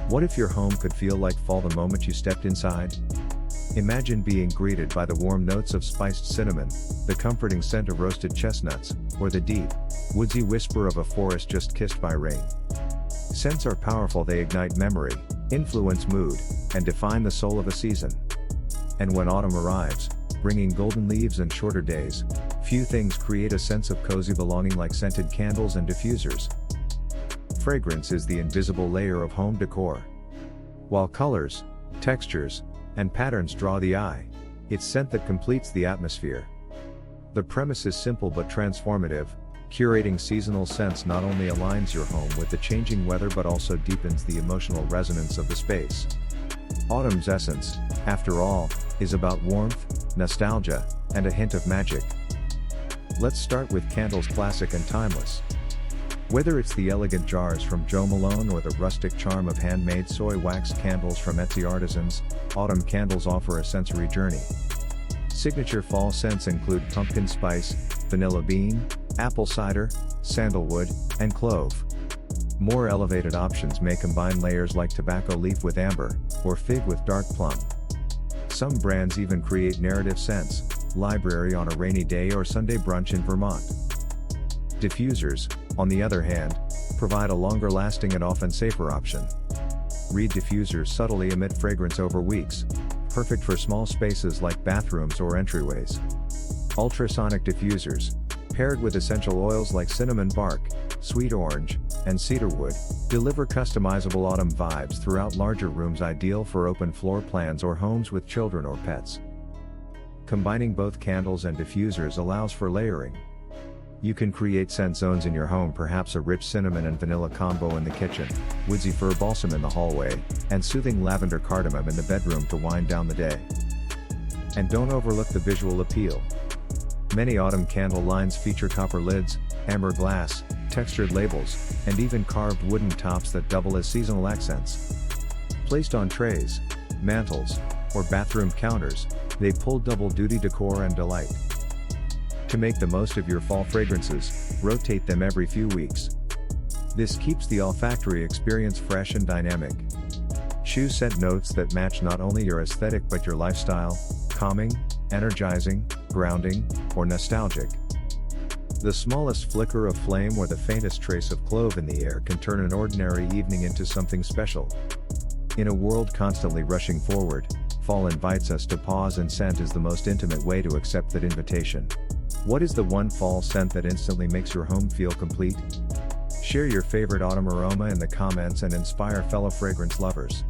What if your home could feel like fall the moment you stepped inside? Imagine being greeted by the warm notes of spiced cinnamon, the comforting scent of roasted chestnuts, or the deep, woodsy whisper of a forest just kissed by rain. Scents are powerful. They ignite memory, influence mood, and define the soul of a season. And when autumn arrives, bringing golden leaves and shorter days, few things create a sense of cozy belonging like scented candles and diffusers. Fragrance is the invisible layer of home decor. While colors, textures, and patterns draw the eye, it's scent that completes the atmosphere. The premise is simple but transformative. Curating seasonal scents not only aligns your home with the changing weather but also deepens the emotional resonance of the space. Autumn's essence, after all, is about warmth, nostalgia, and a hint of magic. Let's start with candles classic and timeless. Whether it's the elegant jars from Jo Malone or the rustic charm of handmade soy wax candles from Etsy artisans, autumn candles offer a sensory journey. Signature fall scents include pumpkin spice, vanilla bean, apple cider, sandalwood, and clove. More elevated options may combine layers like tobacco leaf with amber, or fig with dark plum. Some brands even create narrative scents, library on a rainy day or Sunday brunch in Vermont. Diffusers, on the other hand, provide a longer lasting and often safer option. Reed diffusers subtly emit fragrance over weeks, perfect for small spaces like bathrooms or entryways. Ultrasonic diffusers, paired with essential oils like cinnamon bark, sweet orange, and cedarwood, deliver customizable autumn vibes throughout larger rooms, ideal for open floor plans or homes with children or pets. Combining both candles and diffusers allows for layering. You can create scent zones in your home, perhaps a rich cinnamon and vanilla combo in the kitchen, woodsy fir balsam in the hallway, and soothing lavender cardamom in the bedroom to wind down the day. And don't overlook the visual appeal. Many autumn candle lines feature copper lids, amber glass, textured labels, and even carved wooden tops that double as seasonal accents. Placed on trays, mantels, or bathroom counters, they pull double-duty decor and delight. To make the most of your fall fragrances, rotate them every few weeks. This keeps the olfactory experience fresh and dynamic. Choose scent notes that match not only your aesthetic but your lifestyle: calming, energizing, grounding, or nostalgic. The smallest flicker of flame or the faintest trace of clove in the air can turn an ordinary evening into something special. In a world constantly rushing forward, fall invites us to pause, and scent is the most intimate way to accept that invitation. What is the one fall scent that instantly makes your home feel complete? Share your favorite autumn aroma in the comments and inspire fellow fragrance lovers.